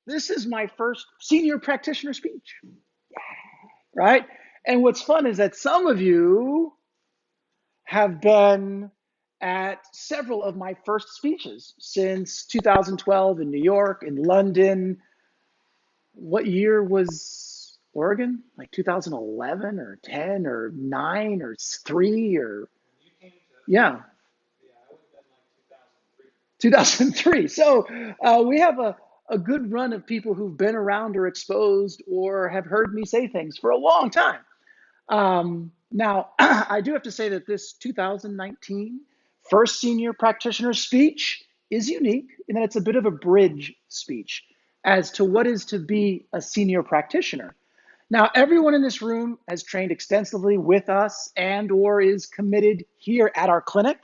this is my first senior practitioner speech, right? And what's fun is that some of you have been at several of my first speeches since 2012 in New York, in London. What year was Oregon? Like 2011 or 10 or 9 or 3 or, yeah, 2003. So we have a good run of people who've been around or exposed or have heard me say things for a long time. Now, I do have to say that this 2019 first senior practitioner speech is unique in that it's a bit of a bridge speech as to what is to be a senior practitioner. Now, everyone in this room has trained extensively with us and or is committed here at our clinic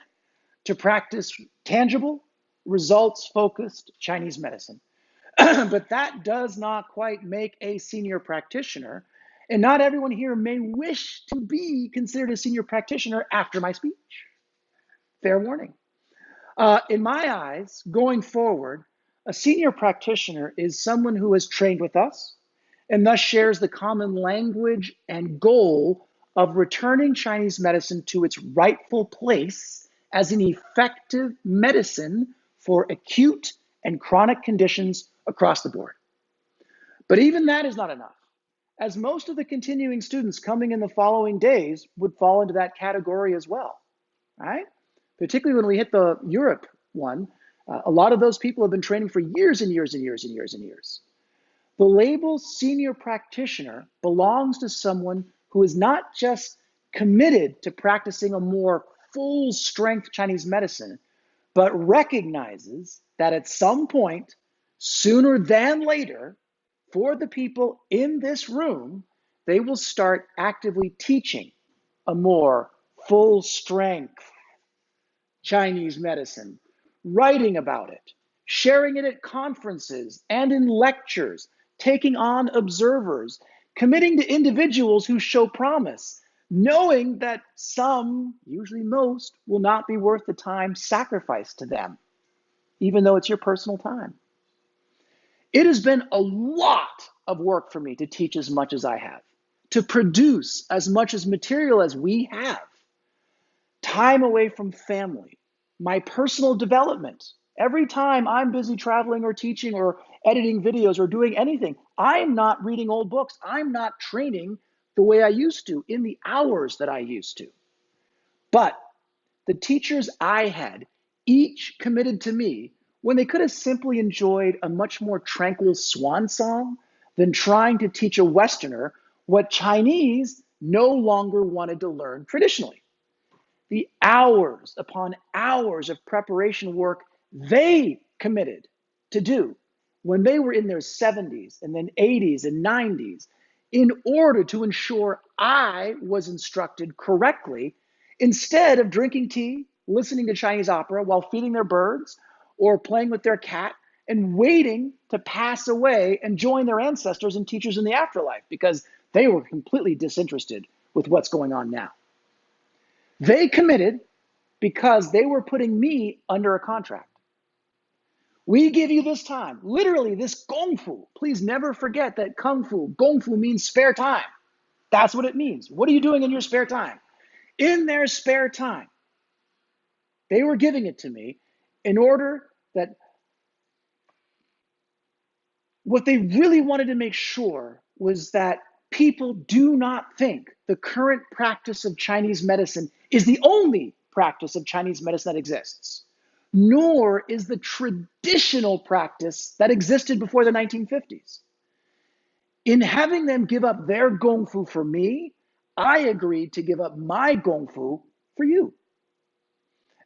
to practice tangible, results-focused Chinese medicine. But that does not quite make a senior practitioner. And not everyone here may wish to be considered a senior practitioner after my speech. Fair warning. In my eyes, going forward, a senior practitioner is someone who has trained with us and thus shares the common language and goal of returning Chinese medicine to its rightful place as an effective medicine for acute and chronic conditions across the board. But even that is not enough, as most of the continuing students coming in the following days would fall into that category as well, right? Particularly when we hit the Europe one, a lot of those people have been training for years and years and years and years and years. The label senior practitioner belongs to someone who is not just committed to practicing a more full strength Chinese medicine, but recognizes that at some point, sooner than later, for the people in this room, they will start actively teaching a more full strength Chinese medicine, writing about it, sharing it at conferences and in lectures, taking on observers, committing to individuals who show promise, knowing that some, usually most, will not be worth the time sacrificed to them, even though it's your personal time. It has been a lot of work for me to teach as much as I have, to produce as much as material as we have. Time away from family, my personal development. Every time I'm busy traveling or teaching or editing videos or doing anything, I'm not reading old books. I'm not training the way I used to in the hours that I used to. But the teachers I had each committed to me when they could have simply enjoyed a much more tranquil swan song than trying to teach a Westerner what Chinese no longer wanted to learn traditionally. The hours upon hours of preparation work they committed to do when they were in their 70s and then 80s and 90s in order to ensure I was instructed correctly instead of drinking tea, listening to Chinese opera while feeding their birds or playing with their cat and waiting to pass away and join their ancestors and teachers in the afterlife because they were completely disinterested with what's going on now. They committed because they were putting me under a contract. We give you this time, literally this gong fu. Please never forget that kung fu, gong fu means spare time. That's what it means. What are you doing in your spare time? In their spare time, they were giving it to me in order that what they really wanted to make sure was that people do not think the current practice of Chinese medicine is the only practice of Chinese medicine that exists, nor is the traditional practice that existed before the 1950s. In having them give up their gong fu for me, I agreed to give up my gong fu for you.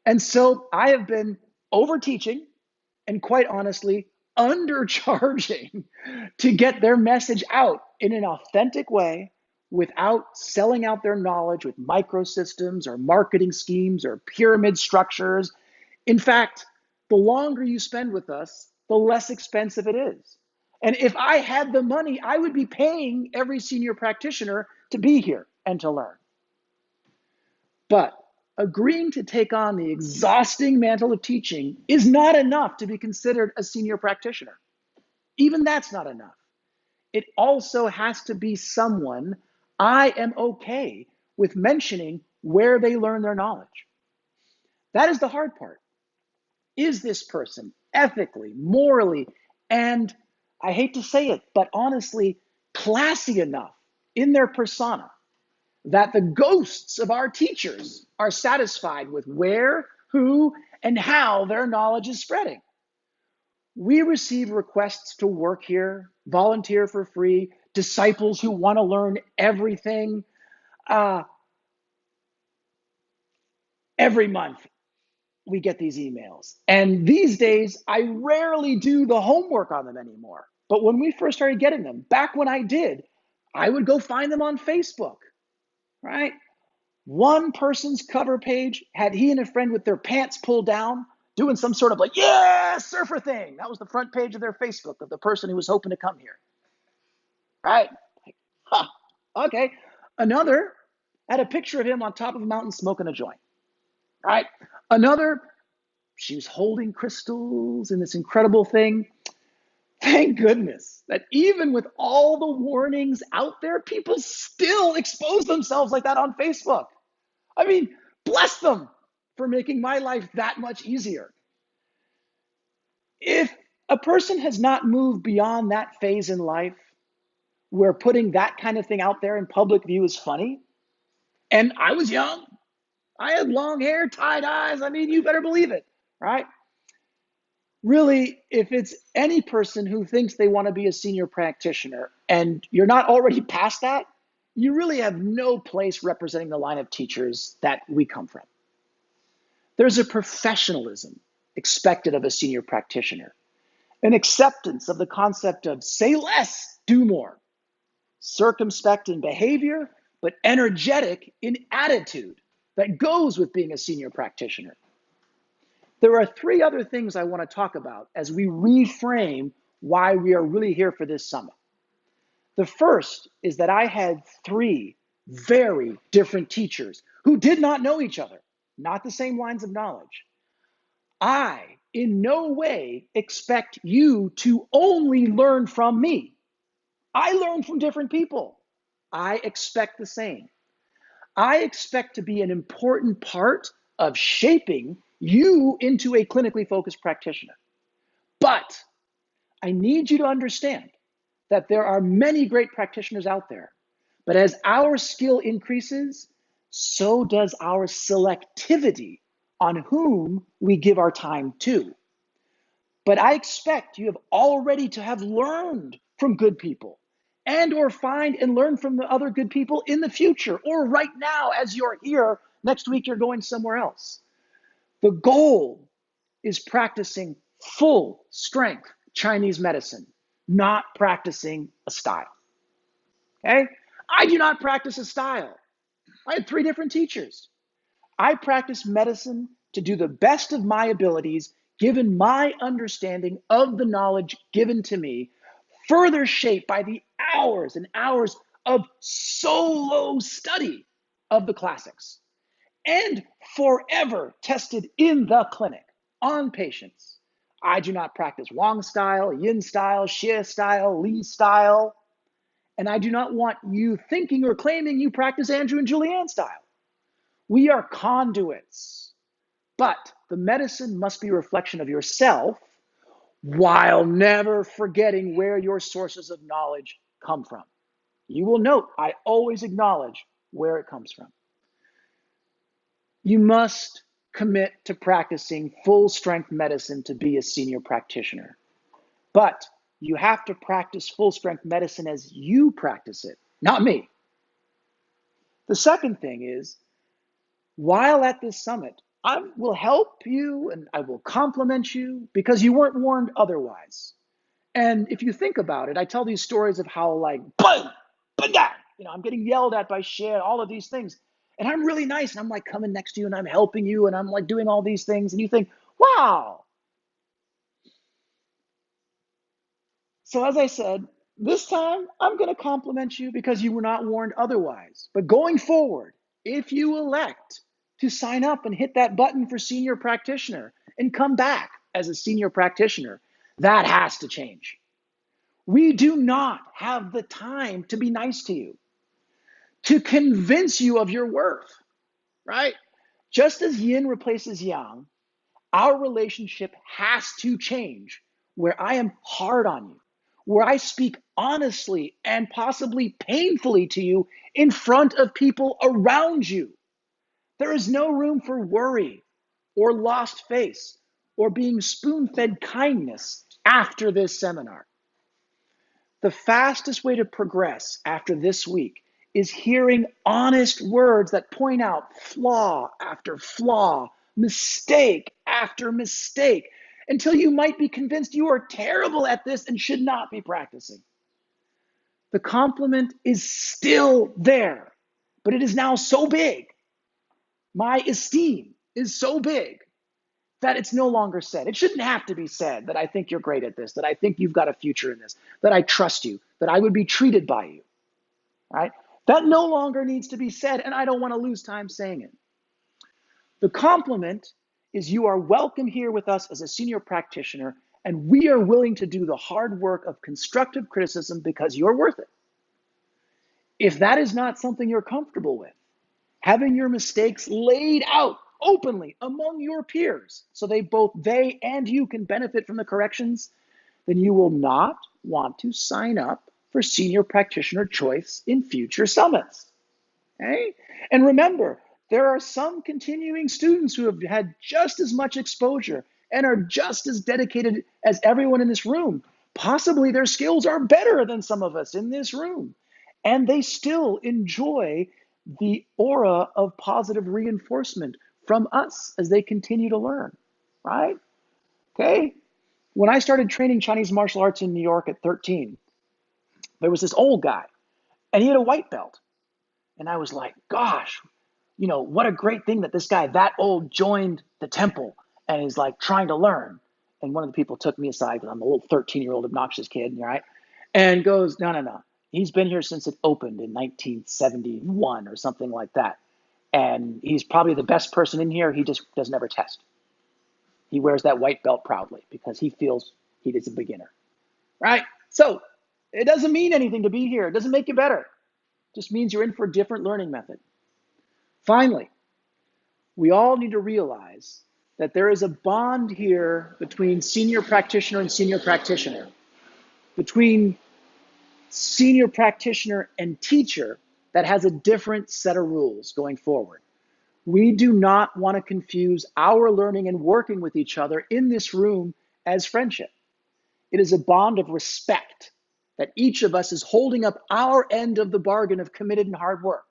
And so I have been over teaching and quite honestly, undercharging to get their message out in an authentic way without selling out their knowledge with microsystems or marketing schemes or pyramid structures. In fact, the longer you spend with us, the less expensive it is. And if I had the money, I would be paying every senior practitioner to be here and to learn. But agreeing to take on the exhausting mantle of teaching is not enough to be considered a senior practitioner. Even that's not enough. It also has to be someone I am okay with mentioning where they learn their knowledge. That is the hard part. Is this person ethically, morally, and I hate to say it, but honestly, classy enough in their persona that the ghosts of our teachers are satisfied with where, who, and how their knowledge is spreading? We receive requests to work here, volunteer for free, disciples who want to learn everything. Uh, every month, we get these emails. And these days, I rarely do the homework on them anymore. But when we first started getting them, back when I did, I would go find them on Facebook, right? One person's cover page had he and a friend with their pants pulled down, doing some sort of like, yeah, surfer thing. That was the front page of their Facebook of the person who was hoping to come here, right? Like, huh, okay. Another had a picture of him on top of a mountain smoking a joint, right? Another, she was holding crystals in this incredible thing. Thank goodness that even with all the warnings out there, people still expose themselves like that on Facebook. I mean, bless them for making my life that much easier. If a person has not moved beyond that phase in life where putting that kind of thing out there in public view is funny, and I was young, I had long hair, tied eyes, I mean, you better believe it, right? Really, if it's any person who thinks they want to be a senior practitioner and you're not already past that, you really have no place representing the line of teachers that we come from. There's a professionalism expected of a senior practitioner, an acceptance of the concept of say less, do more, circumspect in behavior, but energetic in attitude that goes with being a senior practitioner. There are three other things I want to talk about as we reframe why we are really here for this summit. The first is that I had three very different teachers who did not know each other, not the same lines of knowledge. I, in no way, expect you to only learn from me. I learn from different people. I expect the same. I expect to be an important part of shaping you into a clinically focused practitioner. But I need you to understand that there are many great practitioners out there. But as our skill increases, so does our selectivity on whom we give our time to. But I expect you have already to have learned from good people and or find and learn from the other good people in the future or right now as you're here. Next week, you're going somewhere else. The goal is practicing full strength Chinese medicine, not practicing a style. Okay? I do not practice a style. I had three different teachers. I practice medicine to do the best of my abilities, given my understanding of the knowledge given to me, further shaped by the hours and hours of solo study of the classics, and forever tested in the clinic on patients. I do not practice Wang style, Yin style, Xie style, Li style, and I do not want you thinking or claiming you practice Andrew and Julianne style. We are conduits, but the medicine must be a reflection of yourself while never forgetting where your sources of knowledge come from. You will note I always acknowledge where it comes from. You must commit to practicing full strength medicine to be a senior practitioner. But you have to practice full strength medicine as you practice it, not me. The second thing is, while at this summit, I will help you and I will compliment you because you weren't warned otherwise. And if you think about it, I tell these stories of how like, boom, bada, I'm getting yelled at by shit, all of these things. And I'm really nice and I'm like coming next to you and I'm helping you and I'm like doing all these things. And you think, wow. So as I said, this time I'm going to compliment you because you were not warned otherwise. But going forward, if you elect to sign up and hit that button for senior practitioner and come back as a senior practitioner, that has to change. We do not have the time to be nice to you, to convince you of your worth, right? Just as yin replaces yang, our relationship has to change where I am hard on you, where I speak honestly and possibly painfully to you in front of people around you. There is no room for worry or lost face or being spoon-fed kindness after this seminar. The fastest way to progress after this week is hearing honest words that point out flaw after flaw, mistake after mistake, until you might be convinced you are terrible at this and should not be practicing. The compliment is still there, but it is now so big. My esteem is so big that it's no longer said. It shouldn't have to be said that I think you're great at this, that I think you've got a future in this, that I trust you, that I would be treated by you, right? That no longer needs to be said, and I don't want to lose time saying it. The compliment is you are welcome here with us as a senior practitioner, and we are willing to do the hard work of constructive criticism because you're worth it. If that is not something you're comfortable with, having your mistakes laid out openly among your peers so they and you can benefit from the corrections, then you will not want to sign up for senior practitioner choice in future summits. Okay? And remember, there are some continuing students who have had just as much exposure and are just as dedicated as everyone in this room. Possibly their skills are better than some of us in this room. And they still enjoy the aura of positive reinforcement from us as they continue to learn, right? Okay? When I started training Chinese martial arts in New York at 13, there was this old guy, and he had a white belt. And I was like, gosh, what a great thing that this guy that old joined the temple and is like trying to learn. And one of the people took me aside because I'm a little 13-year-old obnoxious kid, right? And goes, no. He's been here since it opened in 1971 or something like that. And he's probably the best person in here. He just doesn't ever test. He wears that white belt proudly because he feels he is a beginner, right? So it doesn't mean anything to be here. It doesn't make you better. It just means you're in for a different learning method. Finally, we all need to realize that there is a bond here between senior practitioner and senior practitioner, between senior practitioner and teacher that has a different set of rules going forward. We do not want to confuse our learning and working with each other in this room as friendship. It is a bond of respect that each of us is holding up our end of the bargain of committed and hard work.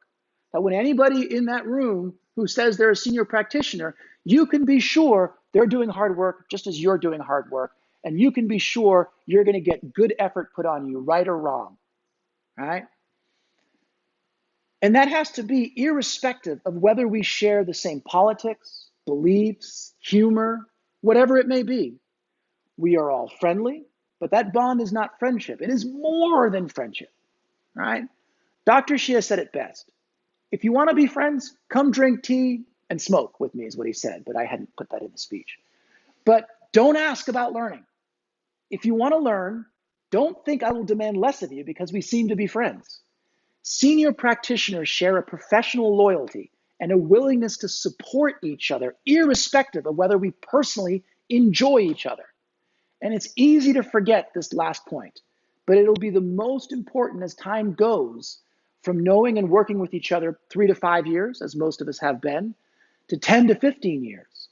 That when anybody in that room who says they're a senior practitioner, you can be sure they're doing hard work just as you're doing hard work. And you can be sure you're going to get good effort put on you, right or wrong, right? And that has to be irrespective of whether we share the same politics, beliefs, humor, whatever it may be. We are all friendly, but that bond is not friendship. It is more than friendship, right? Dr. Xie said it best. If you want to be friends, come drink tea and smoke with me is what he said, but I hadn't put that in the speech. But don't ask about learning. If you want to learn, don't think I will demand less of you because we seem to be friends. Senior practitioners share a professional loyalty and a willingness to support each other, irrespective of whether we personally enjoy each other. And it's easy to forget this last point, but it'll be the most important as time goes from knowing and working with each other 3 to 5 years, as most of us have been, to 10 to 15 years.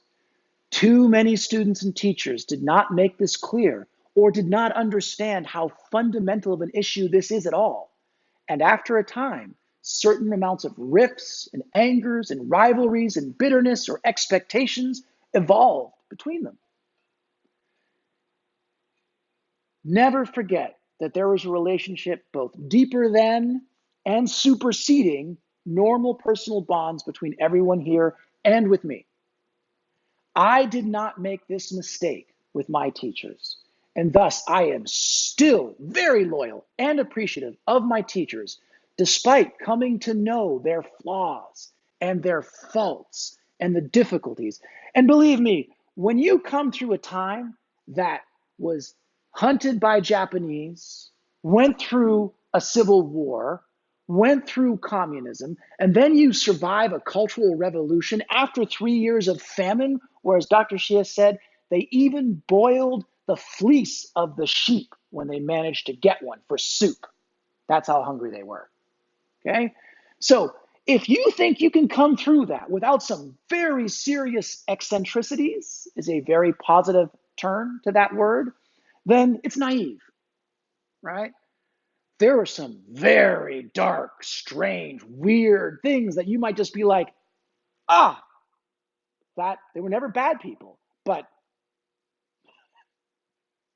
Too many students and teachers did not make this clear or did not understand how fundamental of an issue this is at all. And after a time, certain amounts of rifts and angers and rivalries and bitterness or expectations evolved between them. Never forget that there is a relationship both deeper than and superseding normal personal bonds between everyone here and with me. I did not make this mistake with my teachers, and thus I am still very loyal and appreciative of my teachers, despite coming to know their flaws and their faults and the difficulties. And believe me, when you come through a time that was hunted by Japanese, went through a civil war, went through communism, and then you survive a cultural revolution after 3 years of famine, where, as Dr. Shia said, they even boiled the fleece of the sheep when they managed to get one for soup. That's how hungry they were. Okay? So if you think you can come through that without some very serious eccentricities, is a very positive turn to that word, then it's naive, right? There are some very dark, strange, weird things that you might just be like, ah, that they were never bad people, but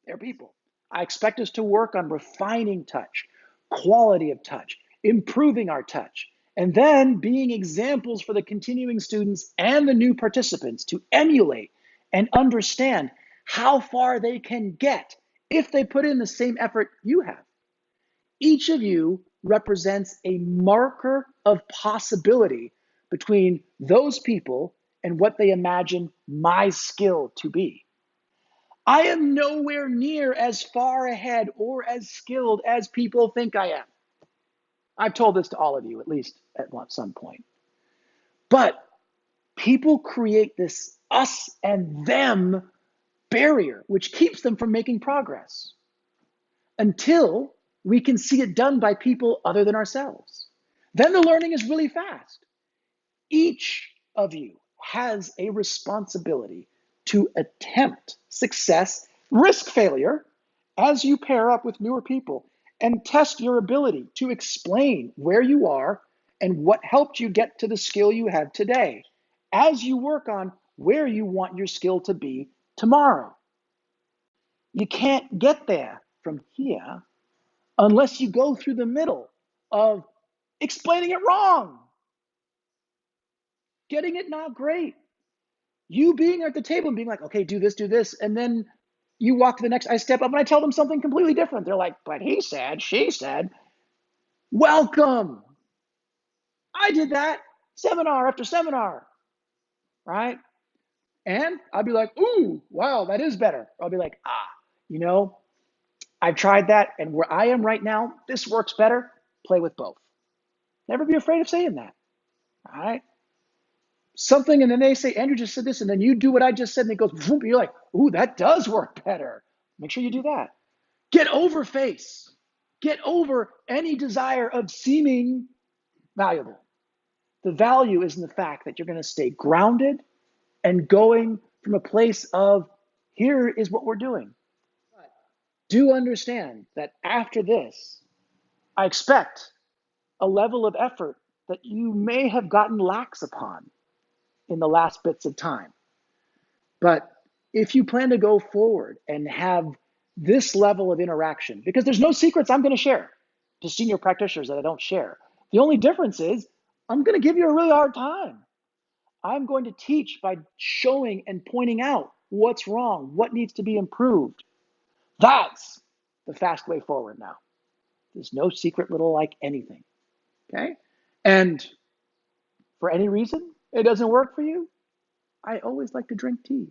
they're people. I expect us to work on refining touch, quality of touch, improving our touch, and then being examples for the continuing students and the new participants to emulate and understand how far they can get if they put in the same effort you have. Each of you represents a marker of possibility between those people and what they imagine my skill to be. I am nowhere near as far ahead or as skilled as people think I am. I've told this to all of you, at least at some point. But people create this us and them barrier, which keeps them from making progress until we can see it done by people other than ourselves. Then the learning is really fast. Each of you has a responsibility to attempt success, risk failure, as you pair up with newer people and test your ability to explain where you are and what helped you get to the skill you have today as you work on where you want your skill to be tomorrow. You can't get there from here unless you go through the middle of explaining it wrong, getting it not great, you being at the table and being like, okay, do this, and then you walk to the next, I step up and I tell them something completely different. They're like, but he said, she said, welcome. I did that seminar after seminar, right? And I'll be like, ooh, wow, that is better. I'll be like, you know, I've tried that, and where I am right now, this works better. Play with both. Never be afraid of saying that, all right? Something, and then they say, Andrew just said this, and then you do what I just said, and it goes, boom, you're like, ooh, that does work better. Make sure you do that. Get over face. Get over any desire of seeming valuable. The value is in the fact that you're going to stay grounded and going from a place of, here is what we're doing. But do understand that after this, I expect a level of effort that you may have gotten lax upon in the last bits of time. But if you plan to go forward and have this level of interaction, because there's no secrets I'm going to share to senior practitioners that I don't share. The only difference is I'm going to give you a really hard time. I'm going to teach by showing and pointing out what's wrong, what needs to be improved. That's the fast way forward now. There's no secret little like anything. Okay? And for any reason it doesn't work for you, I always like to drink tea.